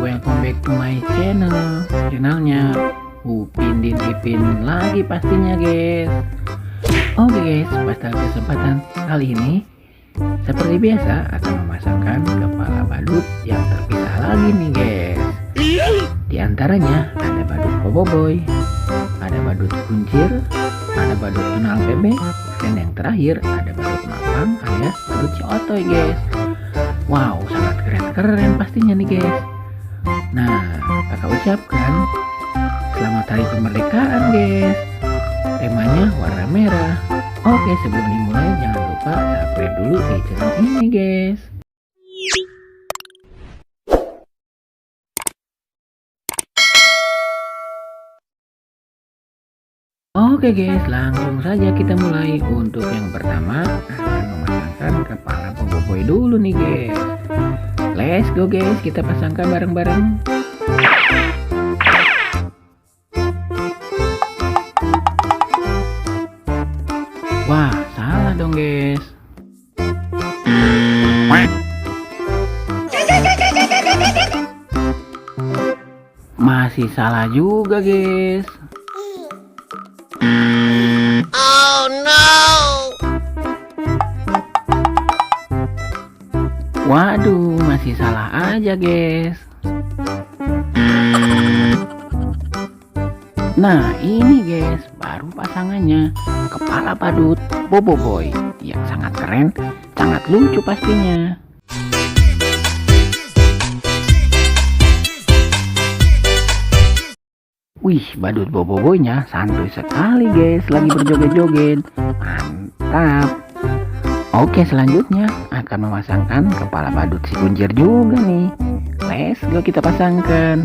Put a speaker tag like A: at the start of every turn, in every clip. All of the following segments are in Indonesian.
A: welcome back to my channelnya Upin dan Ipin lagi pastinya guys. Oke guys, pada kesempatan kali ini seperti biasa akan memasangkan kepala badut yang terpisah lagi nih guys. Di antaranya ada badut Boboiboy, ada badut kuncir, ada badut kenal bebek, dan yang terakhir ada badut mapang alias badut si otoy guys. Wow, sangat keren pastinya nih guys. Nah, kakak ucapkan selamat hari kemerdekaan guys. Temanya warna merah. Oke, sebelum dimulai jangan lupa subscribe dulu di channel ini guys. Oke guys, langsung saja kita mulai. Untuk yang pertama akan memasangkan kepala Boboiboy dulu nih guys. Let's go guys, kita pasangkan bareng-bareng. Wah, salah dong guys. Masih salah juga guys.
B: Oh no!
A: Waduh, masih salah aja guys. Nah, ini guys, baru pasangannya kepala badut Boboiboy yang sangat keren, sangat lucu pastinya. Wih, badut Boboiboynya santuy sekali guys, lagi berjoget-joget. Mantap. Oke, selanjutnya akan memasangkan kepala badut si kuncir juga nih. Let's go, kita pasangkan.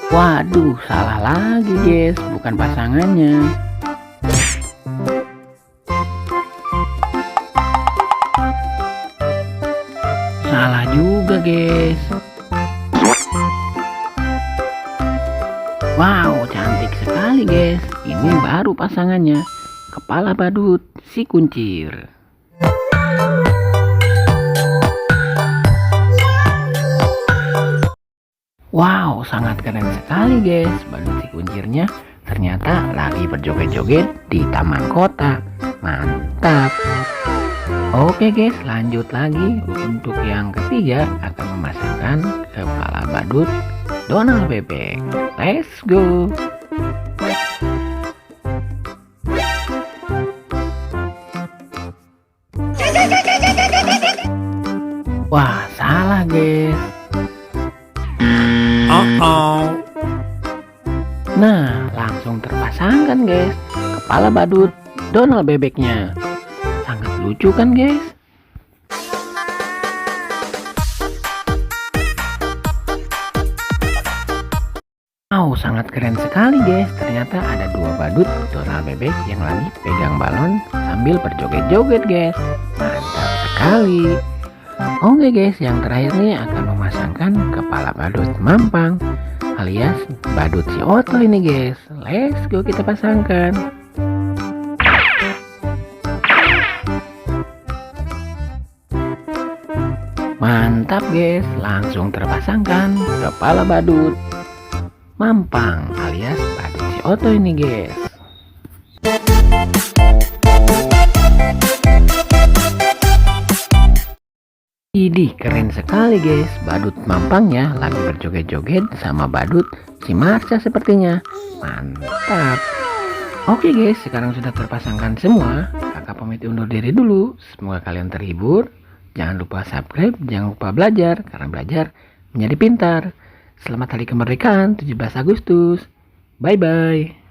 A: Waduh, salah lagi guys, bukan pasangannya. Salah juga guys. Wow, cantik sekali guys. Ini baru pasangannya kepala badut si kuncir. Wow, sangat keren sekali guys. Badut si kuncirnya ternyata lagi berjoget-joget di taman kota. Mantap. Oke guys, lanjut lagi. Untuk yang ketiga akan memasangkan kepala badut Donald bebek. Let's go. Wah, salah guys. Nah, langsung terpasangkan guys kepala badut Donald bebeknya. Sangat lucu kan guys? Wow, sangat keren sekali guys. Ternyata ada dua badut Donald bebek yang lagi pegang balon sambil berjoget-joget guys. Mantap sekali. Oke guys, yang terakhir nih akan memasangkan kepala badut mampang alias badut si otoy ini guys. Let's go, kita pasangkan. Mantap guys, langsung terpasangkan kepala badut mampang alias badut si otoy ini guys. Idih, keren sekali guys. Badut mampangnya lagi berjoget-joget sama badut si Marsha sepertinya. Mantap. Oke guys, sekarang sudah terpasangkan semua. Kakak pamit undur diri dulu. Semoga kalian terhibur. Jangan lupa subscribe, jangan lupa belajar, karena belajar menjadi pintar. Selamat hari kemerdekaan 17 Agustus. Bye bye.